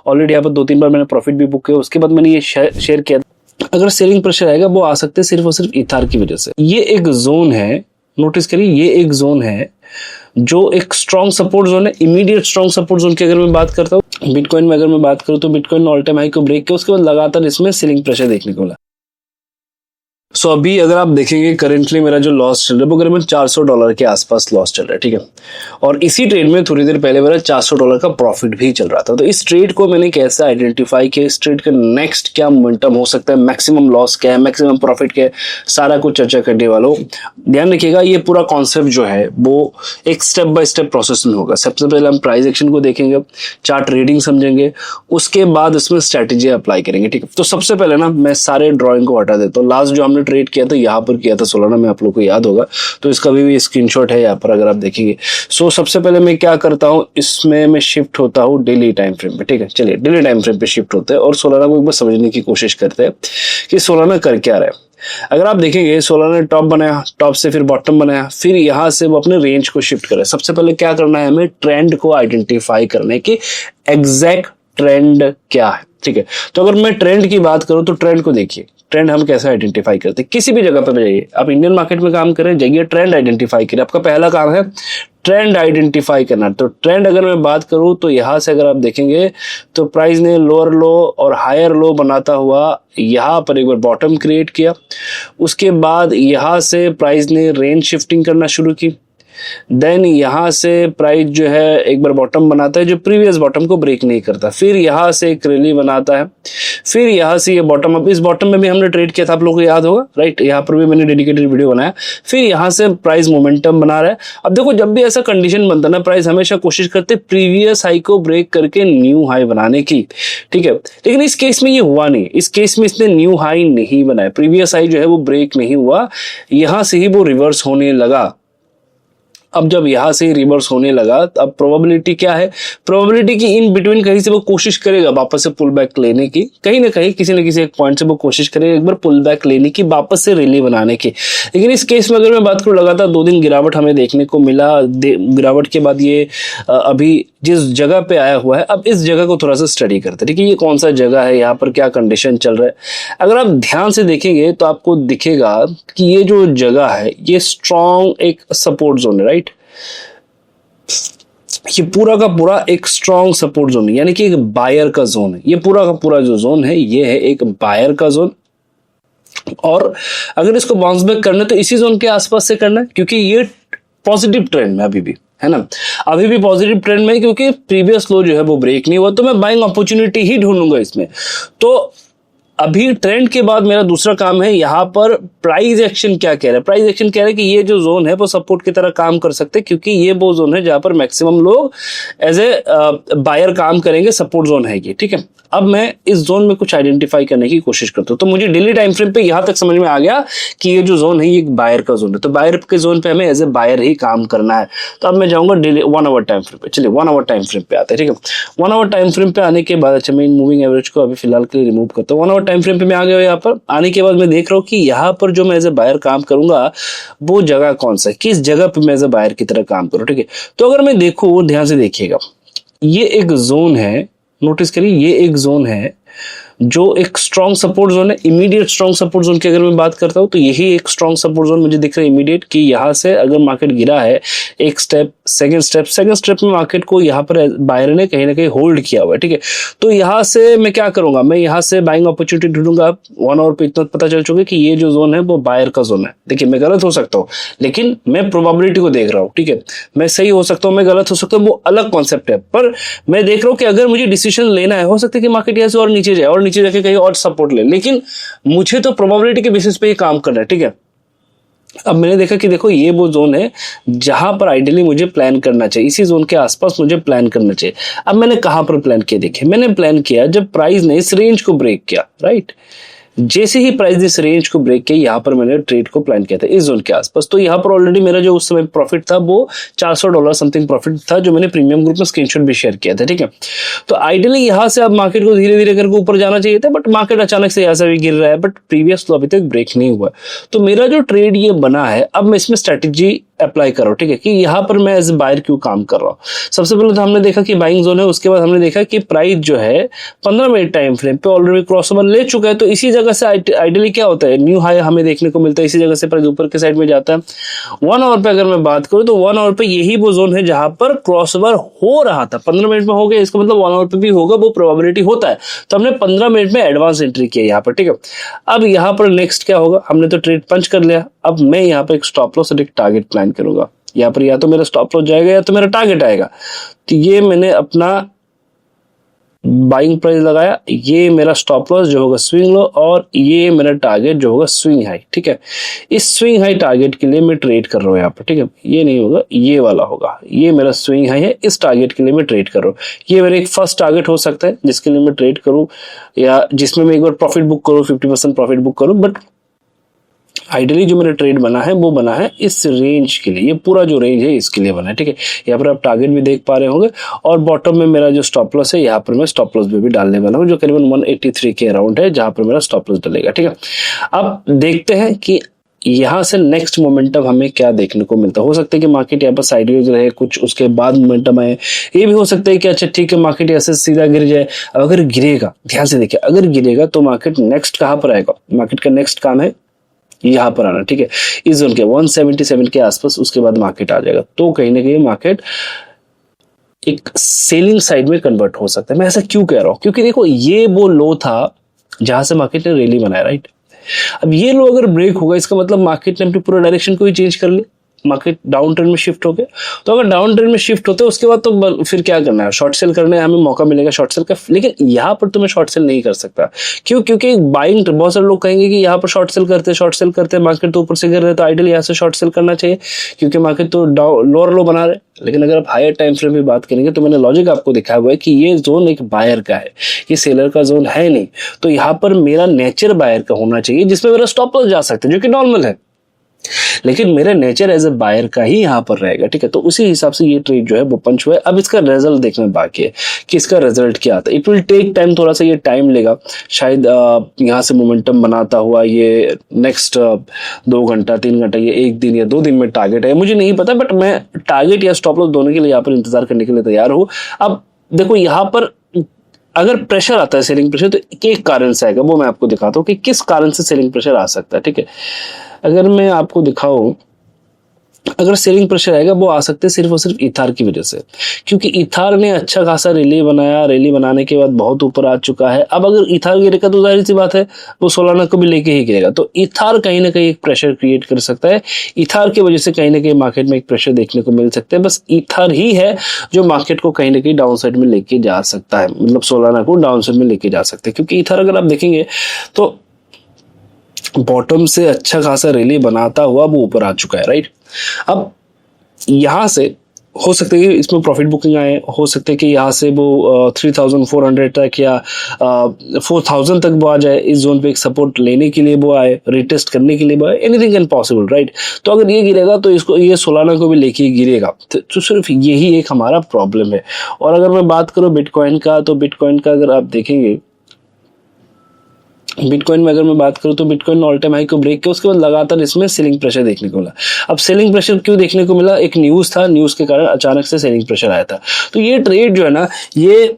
Already यहाँ पर 2-3 बार मैंने प्रॉफिट भी बुक किया, उसके बाद मैंने ये शेयर किया। अगर सेलिंग प्रेशर आएगा वो आ सकते हैं सिर्फ और सिर्फ इथार की वजह से। ये एक जोन है, नोटिस करिए, ये एक जोन है जो एक स्ट्रॉन्ग सपोर्ट जोन है, इमीडिएट स्ट्रॉन्ग सपोर्ट जोन की अगर मैं बात करता हूँ। बिटकॉइन में अगर मैं बात करूँ तो बिटकॉइन ऑल टाइम हाई को ब्रेक किया, उसके बाद लगातार इसमें सेलिंग प्रेशर देखने को मिला। सो अभी अगर आप देखेंगे करेंटली मेरा जो लॉस चल रहा है वो करीबन $400 के आसपास लॉस चल रहा है, ठीक है। और इसी ट्रेड में थोड़ी देर पहले मेरा $400 का प्रॉफिट भी चल रहा था। तो इस ट्रेड को मैंने कैसे आइडेंटिफाई किया, इस ट्रेड का नेक्स्ट क्या मोमेंटम हो सकता है, मैक्सिमम लॉस क्या है, मैक्सिमम प्रॉफिट क्या है, सारा कुछ चर्चा करने वाला हूं। ध्यान रखिएगा ये पूरा कॉन्सेप्ट जो है वो एक स्टेप बाय स्टेप प्रोसेस में होगा। सबसे पहले हम प्राइस एक्शन को देखेंगे, चार्ट रीडिंग समझेंगे, उसके बाद उसमें स्ट्रेटेजी अप्लाई करेंगे, ठीक है। तो सबसे पहले ना मैं सारे ड्रॉइंग को हटा देता हूँ। लास्ट जो हमने ट्रेड किया था यहाँ पर किया था सोलाना में, आप लोग को याद होगा, तो इसका भी स्क्रीनशॉट है यहाँ पर अगर आप देखेंगे। सो सबसे पहले मैं क्या करता हूँ, इसमें मैं शिफ्ट होता हूँ डेली टाइम फ्रेम पे, ठीक है। चलिए डेली टाइम फ्रेम पे शिफ्ट होते हैं और सोलाना को एक बार समझने की कोशिश करते हैं कि सोलाना कर क्या रहा है। अगर आप देखेंगे सोलाना ने टॉप बनाया, टॉप से फिर बॉटम बनाया, फिर यहां से वो अपने रेंज को शिफ्ट करे। सबसे पहले क्या करना है हमें, ट्रेंड को आइडेंटिफाई करने की, एग्जैक्ट ट्रेंड क्या है, ठीक है। तो अगर मैं ट्रेंड की बात करूं तो ट्रेंड को देखिए, ट्रेंड हम कैसे आइडेंटिफाई करते हैं। किसी भी जगह पर जाइए, आप इंडियन मार्केट में काम करें, जाइए ट्रेंड आइडेंटिफाई करें। आपका पहला काम है ट्रेंड आइडेंटिफाई करना। तो ट्रेंड अगर मैं बात करूं तो यहां से अगर आप देखेंगे तो प्राइस ने लोअर लो और हायर लो बनाता हुआ यहां पर एक बार बॉटम क्रिएट किया, उसके बाद यहां से प्राइस ने रेंज शिफ्टिंग करना शुरू की। देन यहां से प्राइस जो है एक बार बॉटम बनाता है जो प्रीवियस बॉटम को ब्रेक नहीं करता, फिर यहां से एक रैली बनाता है, फिर यहां से ये बॉटम अप, इस बॉटम में भी हमने ट्रेड किया था, आप लोगों को याद होगा, राइट। यहां पर भी मैंने डेडिकेटेड वीडियो बनाया। फिर यहां से प्राइस मोमेंटम बना रहा है। अब देखो जब भी ऐसा कंडीशन बनता है ना, प्राइस हमेशा कोशिश करते प्रीवियस हाई को ब्रेक करके न्यू हाई बनाने की, ठीक है। लेकिन इस केस में ये हुआ नहीं, इस केस में इसने न्यू हाई नहीं बनाया, प्रीवियस हाई जो है वो ब्रेक नहीं हुआ, यहां से ही वो रिवर्स होने लगा। अब जब यहां से रिवर्स होने लगा, अब प्रोबेबिलिटी क्या है, प्रोबेबिलिटी की इन बिटवीन कहीं से वो कोशिश करेगा वापस से पुल बैक लेने की, कहीं ना कहीं किसी न किसी एक पॉइंट से वो कोशिश करेगा एक बार पुल बैक लेने की, वापस से रैली बनाने की। लेकिन इस केस में अगर मैं बात करूं, लगातार 2 दिन गिरावट हमें देखने को मिला। गिरावट के बाद ये अभी जिस जगह पे आया हुआ है, अब इस जगह को थोड़ा सा स्टडी करते हैं, ठीक है। ये कौन सा जगह है, यहाँ पर क्या कंडीशन चल रहा है। अगर आप ध्यान से देखेंगे तो आपको दिखेगा कि ये जो जगह है ये स्ट्रॉन्ग एक सपोर्ट जोन है, राइट। ये पूरा का पूरा एक स्ट्रॉन्ग सपोर्ट जोन है, यानी कि एक बायर का जोन है। ये पूरा का पूरा जो जोन है ये है एक बायर का जोन। और अगर इसको बाउंस बैक करना है तो इसी जोन के आसपास से करना है, क्योंकि ये पॉजिटिव ट्रेंड में अभी भी है ना, अभी भी पॉजिटिव ट्रेंड में, क्योंकि प्रीवियस लो जो है वो ब्रेक नहीं हुआ, तो मैं बाइंग अपॉर्चुनिटी ही ढूंढूंगा इसमें। तो अभी ट्रेंड के बाद मेरा दूसरा काम है यहाँ पर प्राइस एक्शन क्या कह रहा है। प्राइस एक्शन कह रहा है कि ये जो जोन है वो सपोर्ट की तरह काम कर सकते हैं, क्योंकि ये वो जोन है जहां पर मैक्सिमम लोग एज ए बायर काम करेंगे, सपोर्ट जोन है ये, ठीक है। अब मैं इस जोन में कुछ आइडेंटिफाई करने की कोशिश करता हूँ। तो मुझे डेली टाइम फ्रेम पे यहां तक समझ में आ गया कि ये जो जोन है ये एक बायर का जोन है, तो बायर के जोन पे हमें एज ए बायर ही काम करना है। तो अब मैं जाऊंगा डेली 1 आवर टाइम फ्रेम पे। चलिए 1 आवर टाइम फ्रेम पे आते हैं, ठीक है। 1 आवर टाइम फ्रेम पे आने के बाद, अच्छा मैं इन मूविंग एवरेज को अभी फिलहाल के लिए रिमूव करता हूँ। 1 आवर टाइम फ्रेम पे मैं आ गया। यहाँ पर आने के बाद मैं देख रहा हूँ कि यहाँ पर जो मैं एज ए बायर काम करूंगा वो जगह कौन सा है, किस जगह पे मैं एज ए बायर की तरह काम करूँ, ठीक है। तो अगर मैं देखूँ, ध्यान से देखिएगा, ये एक जोन है, नोटिस करिए, ये एक जोन है जो एक स्ट्रॉन्ग सपोर्ट जोन है, इमीडिएट स्ट्रॉन्ग सपोर्ट जोन की अगर मैं बात करता हूं तो यही एक स्ट्रॉन्ग सपोर्ट जोन मुझे दिख रहा है इमीडिएट, कि यहां से अगर मार्केट गिरा है एक स्टेप, सेकंड स्टेप में मार्केट को यहां पर बायर ने कहीं ना कहीं होल्ड किया हुआ है, ठीक है। तो यहां से मैं क्या करूंगा, मैं यहां से बाइंग अपॉर्चुनिटी ढूंढूंगा। 1 आवर पे इतना पता चल चुका कि ये जो जोन है वो बायर का जोन है। देखिए मैं गलत हो सकता हूँ, लेकिन मैं प्रोबेबिलिटी को देख रहा हूँ, ठीक है। मैं सही हो सकता हूँ, मैं गलत हो सकता हूँ, वो अलग कॉन्सेप्ट है, पर मैं देख रहा हूँ कि अगर मुझे डिसीजन लेना है, हो सकता है कि मार्केट यहाँ से और नीचे जाए और नीचे जाके कहीं और सपोर्ट ले, लेकिन मुझे तो प्रोबेबिलिटी के बेसिस पे ही काम करना है, ठीक है। अब मैंने देखा कि देखो ये वो जोन है जहां पर आइडियली मुझे प्लान करना चाहिए, इसी जोन के आसपास मुझे प्लान करना चाहिए। अब मैंने कहां पर प्लान किया, देखिए मैंने प्लान किया जब प्राइस ने इस रेंज को ब्रेक किया, राइट। जैसे ही प्राइस इस रेंज को ब्रेक किया, यहां पर मैंने ट्रेड को प्लान किया था इस जोन के आसपास। तो यहां पर ऑलरेडी मेरा जो उस समय प्रॉफिट था वो $400 समथिंग प्रॉफिट था, जो मैंने प्रीमियम ग्रुप में स्क्रीनशॉट भी शेयर किया था, ठीक है। तो आइडियली यहां से अब मार्केट को धीरे धीरे करके ऊपर जाना चाहिए था, बट मार्केट अचानक से यहां से भी गिर रहा है, बट प्रीवियस तो अभी तक ब्रेक नहीं हुआ। तो मेरा जो ट्रेड ये बना है, अब मैं इसमें स्ट्रेटेजी अप्लाई करो, ठीक है, कि यहाँ पर मैं एज ए बायर क्यों काम कर रहा हूँ। सबसे पहले तो हमने देखा कि बाइंग जोन है, उसके बाद हमने देखा कि प्राइस जो है 15 मिनट टाइम फ्रेम पे ऑलरेडी क्रॉसओवर ले चुका है। तो इसी जगह से आइडियली क्या होता है, न्यू हाई हमें देखने को मिलता है, इसी जगह से प्राइस ऊपर के साइड में जाता है। 1 आवर पे अगर मैं बात करूँ तो 1 आवर पे यही वो जोन है जहां पर क्रॉसओवर हो रहा था। 15 मिनट में हो गया, इसका मतलब 1 आवर पे भी होगा, वो प्रोबेबिलिटी होता है। तो हमने 15 मिनट में एडवांस एंट्री किया यहाँ पर, ठीक है। अब यहाँ पर नेक्स्ट क्या होगा, हमने तो ट्रेड पंच कर लिया, अब मैं यहाँ पर एक स्टॉप लॉस और एक टारगेट प्लान करूंगा। यहाँ पर या तो मेरा स्टॉप लॉस जाएगा या तो मेरा टारगेट आएगा। तो ये मैंने अपना बाइंग प्राइस लगाया, ये मेरा स्टॉप लॉस जो होगा स्विंग लो, और ये मेरा टारगेट जो होगा स्विंग हाई, ठीक है। इस स्विंग हाई टारगेट के लिए मैं ट्रेड कर रहा हूँ यहाँ पर, ठीक है। ये नहीं होगा, ये वाला होगा, ये मेरा स्विंग हाई है, इस टारगेट के लिए मैं ट्रेड कर रहा हूँ। ये मेरा एक फर्स्ट टारगेट हो सकता है जिसके लिए मैं ट्रेड करूँ, या जिसमें मैं एक बार प्रॉफिट बुक करूँ, 50% प्रॉफिट बुक करूँ। बट आइडियली जो मेरा ट्रेड बना है वो बना है इस रेंज के लिए, ये पूरा जो रेंज है इसके लिए बना है, ठीक है। यहाँ पर आप टारगेट भी देख पा रहे होंगे, और बॉटम में मेरा जो स्टॉप लॉस है, यहाँ पर मैं स्टॉप लॉस भी डालने वाला हूँ, जो करीबन 183 के अराउंड है, जहां पर मेरा स्टॉप लॉस डलेगा, ठीक है। अब देखते हैं कि यहाँ से नेक्स्ट मोमेंटम हमें क्या देखने को मिलता है। हो सकता है कि मार्केट यहाँ पर साइडवेज रहे कुछ, उसके बाद मोमेंटम आए। ये भी हो सकता है कि अच्छा ठीक है मार्केट ऐसे सीधा गिर जाए। अगर गिरेगा, ध्यान से देखिए, अगर गिरेगा तो मार्केट नेक्स्ट कहाँ पर आएगा, मार्केट का नेक्स्ट काम है यहाँ पर आना, ठीक है, इस जोन के 177 के आसपास, उसके बाद मार्केट आ जाएगा। तो कहीं ना कहीं मार्केट एक सेलिंग साइड में कन्वर्ट हो सकता है। मैं ऐसा क्यों कह रहा हूं, क्योंकि देखो ये वो लो था जहां से मार्केट ने रैली बनाया, राइट। अब ये लो अगर ब्रेक होगा, इसका मतलब मार्केट ने अपनी पूरा डायरेक्शन को ही चेंज कर लिया, मार्केट डाउन ट्रेंड में शिफ्ट हो गया। तो अगर डाउन ट्रेंड में शिफ्ट होते हैं उसके बाद तो फिर क्या करना है, शॉर्ट सेल करना है, हमें मौका मिलेगा शॉर्ट सेल का। लेकिन यहाँ पर तो मैं शॉर्ट सेल नहीं कर सकता, क्यों, क्योंकि बाइंग, बहुत सारे लोग कहेंगे कि यहाँ पर शॉर्ट सेल करते हैं, मार्केट तो ऊपर से गिर रहे, तो आइडियल यहाँ से शॉर्ट सेल करना चाहिए, क्योंकि मार्केट तो लोअर लो बना रहे। लेकिन अगर आप हायर टाइम फ्रेम में बात करेंगे तो मैंने लॉजिक आपको दिखाया हुआ है कि ये जोन एक बायर का है, ये सेलर का जोन है नहीं। तो यहाँ पर मेरा नेचर बायर का होना चाहिए, जिसमें मेरा स्टॉप लॉस जा सकता है, जो कि नॉर्मल है, लेकिन मेरा नेचर एज ए बायर का ही यहाँ पर रहेगा, ठीक है। तो उसी हिसाब से ये ट्रेड जो है वो पंच हुआ है। अब इसका रिजल्ट देखना बाकी है कि इसका रिजल्ट क्या आता है। इट विल टेक टाइम, थोड़ा सा ये टाइम लेगा, शायद यहाँ से मोमेंटम बनाता हुआ ये नेक्स्ट 2 घंटा 3 घंटा, ये 1 दिन या 2 दिन में टारगेट है, मुझे नहीं पता, बट मैं टारगेट या स्टॉप लॉस दोनों के लिए यहाँ पर इंतजार करने के लिए तैयार हूँ। अब देखो यहाँ पर अगर प्रेशर आता है, सेलिंग प्रेशर, तो एक कारण से आएगा, वो मैं आपको दिखाता हूँ कि किस कारण से सेलिंग प्रेशर आ सकता है, ठीक है। अगर मैं आपको दिखाऊं, अगर सेलिंग प्रेशर आएगा वो आ सकते हैं सिर्फ और सिर्फ इथार की वजह से, क्योंकि इथार ने अच्छा खासा रैली बनाया, रैली बनाने के बाद बहुत ऊपर आ चुका है। अब अगर इथार गिरेगा तो जाहिर सी बात है वो सोलाना को भी लेके ही गिरेगा। तो इथार कहीं ना कहीं एक प्रेशर क्रिएट कर सकता है, इथार की वजह से कहीं ना कहीं मार्केट में एक प्रेशर देखने को मिल सकता है। बस इथार ही है जो मार्केट को कहीं ना कहीं डाउन साइड में लेके जा सकता है, मतलब सोलाना को डाउन साइड में लेके जा सकते हैं, क्योंकि इथार अगर आप देखेंगे तो बॉटम से अच्छा खासा रैली बनाता हुआ वो ऊपर आ चुका है, राइट। अब यहां से हो सकता है कि इसमें प्रॉफिट बुकिंग आए, हो सकता है कि यहाँ से वो 3400 तक या 4000 तक वो आ जाए, इस जोन पे एक सपोर्ट लेने के लिए वो आए, रिटेस्ट करने के लिए वो आए, एनीथिंग कैन पॉसिबल, राइट। तो अगर ये गिरेगा तो इसको, ये सोलाना को भी लेके गिरेगा, तो सिर्फ यही एक हमारा प्रॉब्लम है। और अगर मैं बात करूँ बिटकॉइन का, तो बिटकॉइन का अगर आप देखेंगे, बिटकॉइन में अगर मैं बात करूं तो बिटकॉइन ऑल टाइम हाई को ब्रेक किया, उसके बाद लगातार इसमें सेलिंग प्रेशर देखने को मिला। अब सेलिंग प्रेशर क्यों देखने को मिला, एक न्यूज था, न्यूज के कारण अचानक से सेलिंग प्रेशर आया था। तो ये ट्रेड जो है ना, ये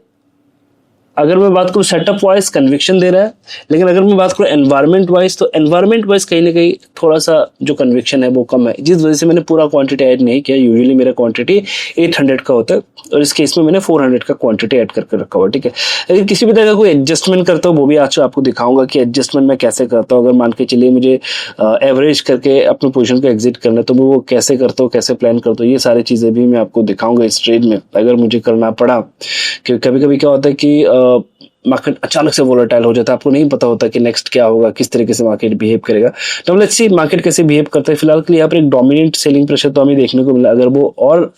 अगर मैं बात करूं सेटअप वाइज कन्विक्शन दे रहा है, लेकिन अगर मैं बात करूं एनवायरमेंट वाइज, तो एनवायरमेंट वाइज कहीं ना कहीं थोड़ा सा जो कन्विक्शन है वो कम है, जिस वजह से मैंने पूरा क्वांटिटी ऐड नहीं किया। यूजुअली मेरा क्वांटिटी 800 का होता है, और इस केस में मैंने 400 का क्वांटिटी ऐड करके रखा हुआ, ठीक है। अगर किसी भी तरह का कोई एडजस्टमेंट करता हूँ वो भी आज आपको दिखाऊंगा कि एडजस्टमेंट मैं कैसे करता हूँ। अगर मान के चलिए मुझे एवरेज करके अपने पोजीशन को एग्जिट करना है तो मैं वो कैसे करता हूँ, कैसे प्लान करता हूँ, ये सारी चीजें भी मैं आपको दिखाऊंगा इस ट्रेड में, अगर मुझे करना पड़ा। क्योंकि कभी कभी क्या होता है कि मार्केट अचानक से वोलेटाइल हो जाता है, आपको नहीं पता होता कि नेक्स्ट क्या होगा, किस तरीके से मार्केट बिहेव करेगा। तो लेट्स सी मार्केट कैसे बिहेव करता है। फिलहाल के लिए यहाँ पर एक डोमिनेंट सेलिंग प्रेशर तो हमें देखने को मिला, अगर वो और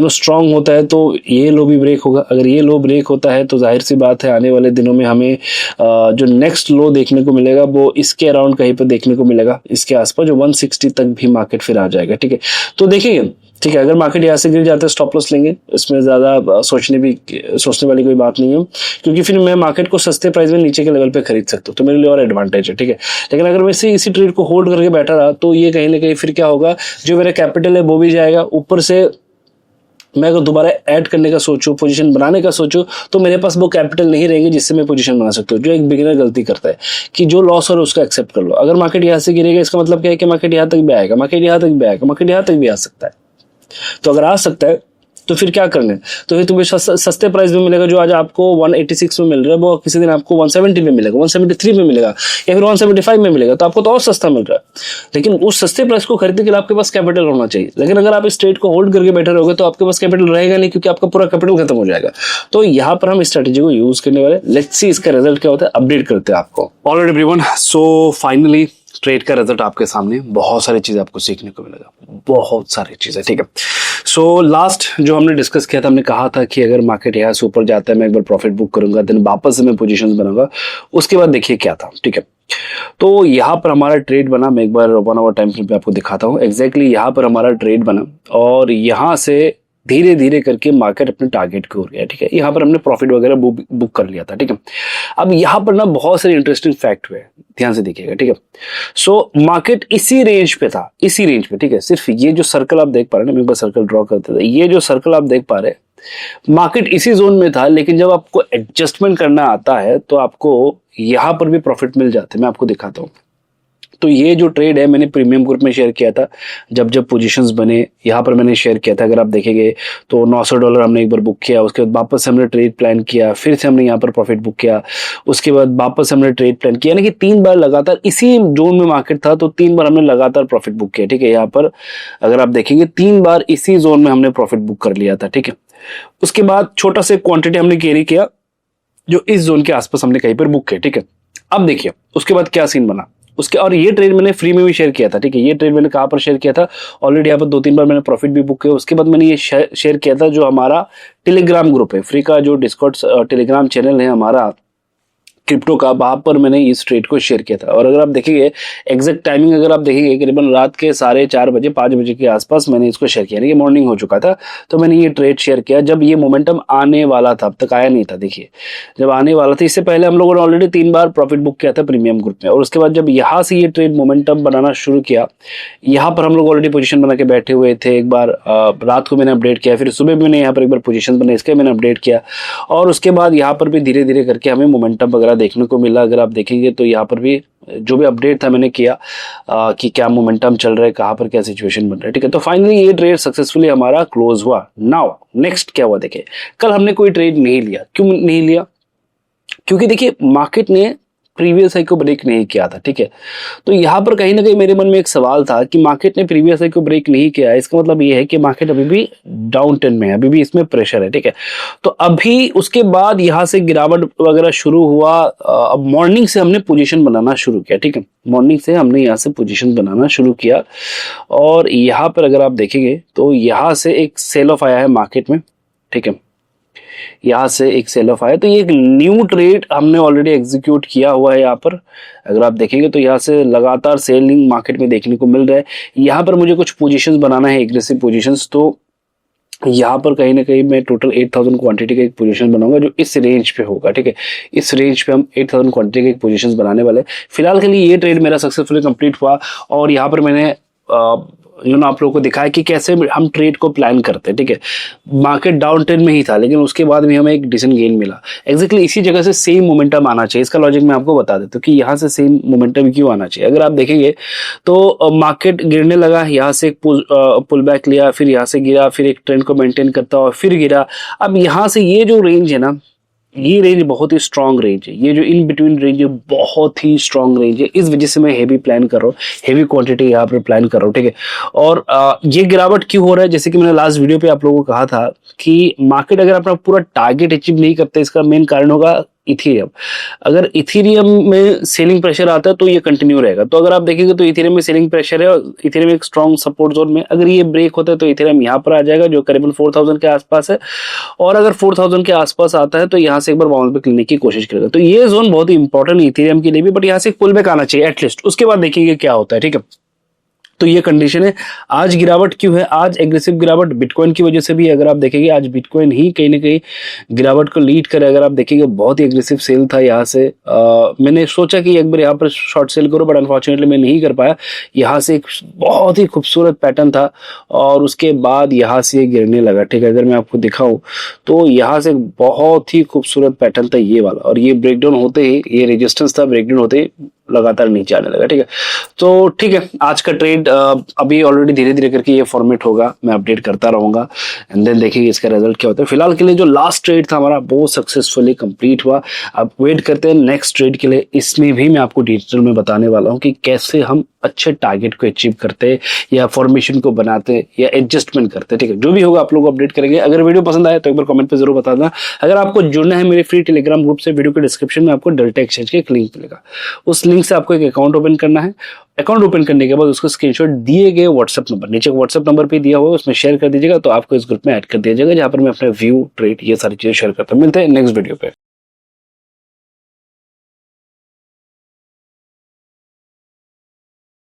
स्ट्रांग होता है तो ये लो भी ब्रेक होगा। अगर ये लो ब्रेक होता है तो जाहिर सी बात है आने वाले दिनों में हमें जो नेक्स्ट लो देखने को मिलेगा वो इसके अराउंड कहीं पर देखने को मिलेगा, इसके आसपास जो 160 तक भी मार्केट फिर आ जाएगा, ठीक है। तो देखिए ठीक है। अगर मार्केट यहाँ से गिर जाता है स्टॉप लॉस लेंगे, इसमें ज़्यादा सोचने वाली कोई बात नहीं है, क्योंकि फिर मैं मार्केट को सस्ते प्राइस में नीचे के लेवल पे खरीद सकता हूँ, तो मेरे लिए और एडवांटेज है। ठीक है, लेकिन अगर मैं इसी ट्रेड को होल्ड करके बैठा रहा तो ये कहीं ना कहीं फिर क्या होगा, जो मेरा कैपिटल है वो भी जाएगा, ऊपर से मैं अगर दोबारा ऐड करने का सोचूं, पोजीशन बनाने का सोचूं, तो मेरे पास वो कैपिटल नहीं रहेगी जिससे मैं पोजीशन बना सकता हूँ। जो एक बिगिनर गलती करता है कि जो लॉस हो रहा है उसका एक्सेप्ट कर लो। अगर मार्केट यहाँ से गिरेगा इसका मतलब क्या है कि मार्केट यहाँ तक भी आएगा, मार्केट यहाँ तक भी आएगा, मार्केट यहाँ तक भी आ सकता है। तो अगर आ सकता है तो फिर क्या करना है, तो फिर तुम्हें सस्ते प्राइस में मिलेगा। जो आज आपको 186 में मिल रहा है वो किसी दिन आपको 170 में मिलेगा, 173 में मिलेगा, या फिर 175 में मिलेगा, तो आपको तो और सस्ता मिल रहा है। लेकिन उस सस्ते प्राइस को खरीदने के लिए आपके पास कैपिटल होना चाहिए। लेकिन अगर आप इस ट्रेड को होल्ड करके बैठे रहोगे तो आपके पास कैपिटल रहेगा नहीं, क्योंकि आपका पूरा कैपिटल खत्म हो जाएगा। तो यहाँ पर हम स्ट्रेटेजी को यूज करने वाले, लेट्स सी इसका रिजल्ट क्या होता है, अपडेट करते हैं आपको। Alright everyone, so finally trade का रिजल्ट आपके सामने। बहुत सारी चीजें आपको सीखने को मिलेगा, बहुत सारी चीजें। ठीक है, सो लास्ट जो हमने डिस्कस किया था, हमने कहा था कि अगर मार्केट यहाँ से ऊपर जाता है मैं एक बार प्रॉफिट बुक करूंगा, देन वापस से मैं पोजीशंस बनाऊंगा। उसके बाद देखिए क्या था। ठीक है, तो यहाँ पर हमारा ट्रेड बना, मैं एक बार 1 आवर टाइम फ्रेम पे आपको दिखाता हूँ। एग्जैक्टली यहाँ पर हमारा ट्रेड बना और यहाँ से धीरे धीरे करके मार्केट अपने टारगेट की ओर गया। ठीक है, यहाँ पर हमने प्रॉफिट वगैरह बुक कर लिया था। ठीक है, अब यहाँ पर ना बहुत सारे इंटरेस्टिंग फैक्ट हुए, ध्यान से देखिएगा। ठीक है, सो मार्केट इसी रेंज पे था, इसी रेंज पे। ठीक है, सिर्फ ये जो सर्कल आप देख पा रहे हैं ना, मैं एक बार सर्कल ड्रॉ करते थे, ये जो सर्कल आप देख पा रहे हैं, मार्केट इसी जोन में था। लेकिन जब आपको एडजस्टमेंट करना आता है तो आपको यहाँ पर भी प्रॉफिट मिल जाते हैं। मैं आपको दिखाता हूँ। तो ये जो ट्रेड है मैंने प्रीमियम ग्रुप में शेयर किया था, जब पोजीशंस बने यहाँ पर मैंने शेयर किया था। अगर आप देखेंगे तो $900 हमने एक बार बुक किया, उसके बाद वापस से हमने ट्रेड प्लान किया, फिर से हमने यहाँ पर प्रॉफिट बुक किया, उसके बाद वापस से हमने ट्रेड प्लान किया, यानी कि 3 बार लगातार इसी जोन में मार्केट था तो 3 बार हमने लगातार प्रॉफिट बुक किया। ठीक है, यहाँ पर अगर आप देखेंगे 3 बार इसी जोन में हमने प्रॉफिट बुक कर लिया था। ठीक है, उसके बाद छोटा सा क्वांटिटी हमने कैरी किया जो इस जोन के आसपास हमने कहीं पर बुक किया। ठीक है, अब देखिए उसके बाद क्या सीन बना उसके, और ये ट्रेड मैंने फ्री में भी शेयर किया था। ठीक है, ये ट्रेड मैंने कहाँ पर शेयर किया था, ऑलरेडी यहाँ पर 2-3 बार मैंने प्रॉफिट भी बुक किया। उसके बाद मैंने ये शेयर किया था जो हमारा टेलीग्राम ग्रुप है, फ्री का जो डिस्कॉर्ड टेलीग्राम चैनल है हमारा क्रिप्टो का, वहां पर मैंने इस ट्रेड को शेयर किया था। और अगर आप देखेंगे एग्जैक्ट टाइमिंग, अगर आप देखेंगे करीबन रात के 4:30 बजे 5 बजे के आसपास मैंने इसको शेयर किया, यानी कि मॉर्निंग हो चुका था। तो मैंने ये ट्रेड शेयर किया जब ये मोमेंटम आने वाला था, अब तक आया नहीं था। देखिए जब आने वाला था, इससे पहले हम लोगों ने ऑलरेडी 3 बार प्रॉफिट बुक किया था प्रीमियम ग्रुप में। और उसके बाद जब यहाँ से ये ट्रेड मोमेंटम बनाना शुरू किया, यहाँ पर हम लोग ऑलरेडी पोजीशन बना के बैठे हुए थे। एक बार रात को मैंने अपडेट किया, फिर सुबह भी मैंने यहाँ पर एक बार पोजीशन बना, इसके मैंने अपडेट किया। और उसके बाद यहाँ पर भी धीरे धीरे करके हमें मोमेंटम वगैरह देखने को मिला। अगर आप देखेंगे तो यहाँ पर भी जो भी अपडेट था मैंने किया कि क्या मोमेंटम चल रहा है, कहाँ पर क्या सिचुएशन बन रहा है। ठीक है, तो फाइनली ये ट्रेड सक्सेसफुली हमारा क्लोज हुआ। नाउ नेक्स्ट क्या हुआ, देखिए कल हमने कोई ट्रेड नहीं लिया। क्यों नहीं लिया, क्योंकि देखिए मार्केट ने प्रीवियस हाई को ब्रेक नहीं किया था। ठीक है, तो यहाँ पर कहीं ना कहीं मेरे मन में एक सवाल था कि मार्केट ने प्रीवियस हाई को ब्रेक नहीं किया है, इसका मतलब ये है कि मार्केट अभी भी डाउन ट्रेंड में है, अभी भी इसमें प्रेशर है। ठीक है, तो अभी उसके बाद यहाँ से गिरावट वगैरह शुरू हुआ। अब मॉर्निंग से हमने पोजीशन बनाना शुरू किया। ठीक है, मॉर्निंग से हमने यहाँ से पोजीशन बनाना शुरू किया और यहाँ पर अगर आप देखेंगे तो यहाँ से एक सेल ऑफ आया है मार्केट में। ठीक है, यहाँ से एक सेल ऑफ आया, तो ये एक न्यू ट्रेड हमने ऑलरेडी एग्जीक्यूट किया हुआ है। यहाँ पर अगर आप देखेंगे तो यहाँ से लगातार सेलिंग मार्केट में देखने को मिल रहा है। यहाँ पर मुझे कुछ पोजीशंस बनाना है, एग्रेसिव पोजीशंस, तो यहाँ पर कहीं ना कहीं मैं टोटल 8000 क्वांटिटी का एक पोजीशन बनाऊंगा जो इस रेंज पे होगा। ठीक है, इस रेंज पे हम 8000 क्वांटिटी के एक पोजीशंस बनाने वाले। फिलहाल के लिए ये ट्रेड मेरा सक्सेसफुली कंप्लीट हुआ और यहाँ पर मैंने आप लोगों को दिखाया कि कैसे हम ट्रेड को प्लान करते हैं। ठीक है, मार्केट डाउन ट्रेंड में ही था लेकिन उसके बाद भी हमें एक डिसेंट गेन मिला। एग्जैक्टली इसी जगह से सेम मोमेंटम आना चाहिए, इसका लॉजिक मैं आपको बता देता हूँ कि यहाँ से सेम मोमेंटम क्यों आना चाहिए। अगर आप देखेंगे तो मार्केट गिरने लगा, यहाँ से एक पुल बैक लिया, फिर यहाँ से गिरा, फिर एक ट्रेंड को मेंटेन करता हुआ फिर गिरा। अब यहाँ से ये जो रेंज है ना, ये रेंज बहुत ही स्ट्रांग रेंज है, ये जो इन बिटवीन रेंज है बहुत ही स्ट्रांग रेंज है। इस वजह से मैं हेवी प्लान कर रहा हूँ, हेवी क्वांटिटी यहाँ पर प्लान कर रहा हूँ। ठीक है, और ये गिरावट क्यों हो रहा है, जैसे कि मैंने लास्ट वीडियो पे आप लोगों को कहा था कि मार्केट अगर अपना पूरा टारगेट अचीव नहीं करते, इसका मेन कारण होगा इथेरियम। अगर इथेरियम में सेलिंग प्रेशर आता है तो ये कंटिन्यू रहेगा। तो अगर आप देखेंगे तो इथेरियम में सेलिंग प्रेशर है और इथेरियम एक स्ट्रॉन्ग सपोर्ट जोन में, अगर ये ब्रेक होता है तो इथेरियम यहाँ पर आ जाएगा जो करीबन 4000 के आसपास है। और अगर 4000 के आसपास आता है तो यहाँ से एक बार बाउंस बैक लेने की कोशिश करेगा। तो ये जोन बहुत ही इंपॉर्टेंट है इथेरियम के लिए भी, बट यहाँ से एक पुल बैक आना चाहिए एटलीस्ट, उसके बाद देखेंगे क्या होता है। ठीक है, तो ये कंडीशन है। आज गिरावट क्यों है? आज एग्रेसिव गिरावट बिटकॉइन की वजह से भी। अगर आप देखेंगे आज बिटकॉइन ही कहीं ना कहीं गिरावट को लीड करे। अगर आप देखेंगे बहुत ही एग्रेसिव सेल था यहाँ से। मैंने सोचा कि एक बार यहाँ पर शॉर्ट सेल करो, बट अनफॉर्चुनेटली मैं नहीं कर पाया। यहाँ से एक बहुत ही खूबसूरत पैटर्न था और उसके बाद यहाँ से ये गिरने लगा। ठीक है, अगर मैं आपको दिखाऊं तो यहाँ से एक बहुत ही खूबसूरत पैटर्न था ये वाला, और ये ब्रेकडाउन होते ही, ये रेजिस्टेंस था, ब्रेकडाउन होते ही लगातार नीचे आने लगा। ठीक है, तो ठीक है, आज का ट्रेड अभी ऑलरेडी धीरे धीरे करके ये फॉर्मेट होगा, मैं अपडेट करता रहूंगा एंड देन देखेंगे इसका रिजल्ट क्या होता है। फिलहाल के लिए जो लास्ट ट्रेड था हमारा वो सक्सेसफुली कंप्लीट हुआ। अब वेट करते हैं नेक्स्ट ट्रेड के लिए। इसमें भी मैं आपको डिटेल में बताने वाला हूं कि कैसे हम अच्छे टारगेट को अचीव करते हैं या फॉर्मेशन को बनाते हैं या एडजस्टमेंट करते हैं। ठीक है, जो भी होगा आप लोग अपडेट करेंगे। अगर वीडियो पसंद आए तो एक बार कमेंट पे जरूर बता देना। अगर आपको जुड़ना है मेरे फ्री टेलीग्राम ग्रुप से, वीडियो के डिस्क्रिप्शन में आपको डेल्टा एक्सचेंज के एक लिंक मिलेगा। उस लिंक से आपको एक अकाउंट ओपन करना है। अकाउंट ओपन करने के बाद उसको स्क्रीनशॉट दिए गए व्हाट्सएप नंबर, नीचे व्हाट्सएप नंबर पे दिया हुआ है, उसमें शेयर कर दीजिएगा, तो आपको इस ग्रुप में ऐड कर दिया जाएगा, जहां पर मैं अपने व्यू, ट्रेड, ये सारी चीजें शेयर करता हूं। मिलते हैं नेक्स्ट वीडियो पे।